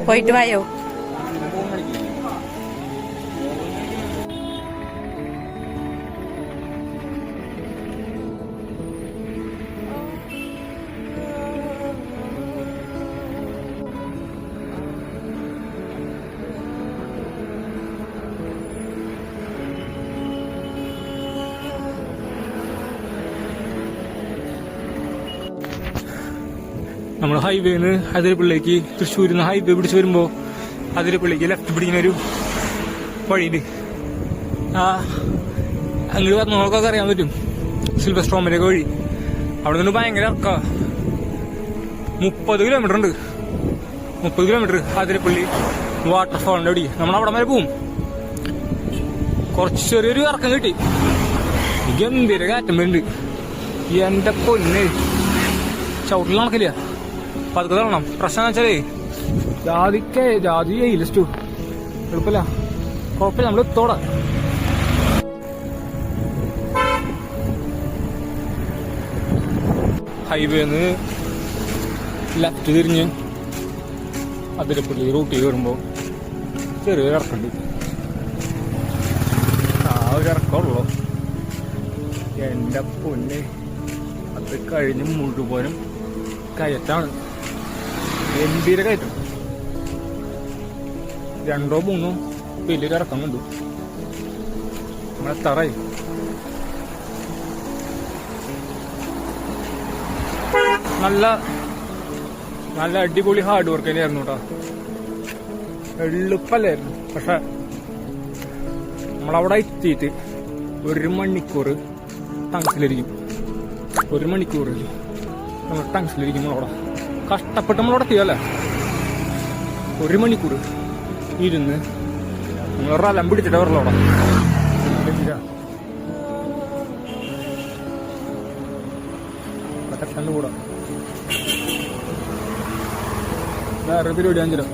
പോയിട്ട് വായോ. നമ്മൾ ഹൈവേന്ന് അതിരപ്പള്ളിക്ക് തൃശ്ശൂരിൽ നിന്ന് ഹൈവേ പിടിച്ച് വരുമ്പോൾ അതിരപ്പള്ളിക്ക് ലെഫ്റ്റ് പിടിക്കുന്നൊരു വഴിയുണ്ട്. അങ്ങോട്ട് പറഞ്ഞവർക്കൊക്കെ അറിയാൻ പറ്റും. സിൽവർ സ്റ്റോമിലേക്ക് വഴി അവിടെ നിന്ന് ഭയങ്കര ഇറക്കാ. 30 കിലോമീറ്റർ ഉണ്ട്. 30 കിലോമീറ്റർ അതിരപ്പള്ളി വാട്ടർഫാളിന്റെ അടി. നമ്മളവിടെ വരെ പോവും. കുറച്ച് ചെറിയൊരു ഇറക്കം കിട്ടി. ഗംഭീര കാറ്റം വരുന്നുണ്ട്. എന്റെ പൊന്ന് ചവിട്ടിൽ നടക്കില്ല. പതുക്കെ തരണം. പ്രശ്നം വെച്ചാലേ ജാതി ലിസ്റ്റു എളുപ്പമില്ല. കുഴപ്പമില്ല, നമ്മൾ എത്തോടാ. ഹൈവേന്ന് ലെഫ്റ്റ് തിരിഞ്ഞ് അതിരപ്പള്ളി റൂട്ടിൽ വരുമ്പോൾ ചെറിയൊരു ഇറക്കുണ്ട്. ഒരു ഇറക്കമുള്ളൂ. എന്റെ പൊന്നെ, അത് കഴിഞ്ഞ് മുഴുവനും കയറ്റാണ്. ഗംഭീര കയറ്റം. 2 or 3 വലിയൊരു ഇറക്കം കണ്ടു. നമ്മളെ തറയി നല്ല അടിപൊളി ഹാർഡ് വർക്ക് തന്നെയായിരുന്നു കേട്ടോ. എളുപ്പല്ലായിരുന്നു. പക്ഷെ നമ്മളവിടെ എത്തിയിട്ട് 1 മണിക്കൂർ ടങ്സിലിരിക്കും. 1 മണിക്കൂർ നമ്മൾ ടങ്സിലിരിക്കും. നമ്മളവിടെ കഷ്ടപ്പെട്ട് നമ്മളവിടെ എത്തിയല്ലേ. 1 മണിക്കൂർ ഇരുന്ന് നമ്മൾ റലം പിടിച്ചിട്ട് വരലോടാ. കൂടാ വേറെ പരിപാടി 5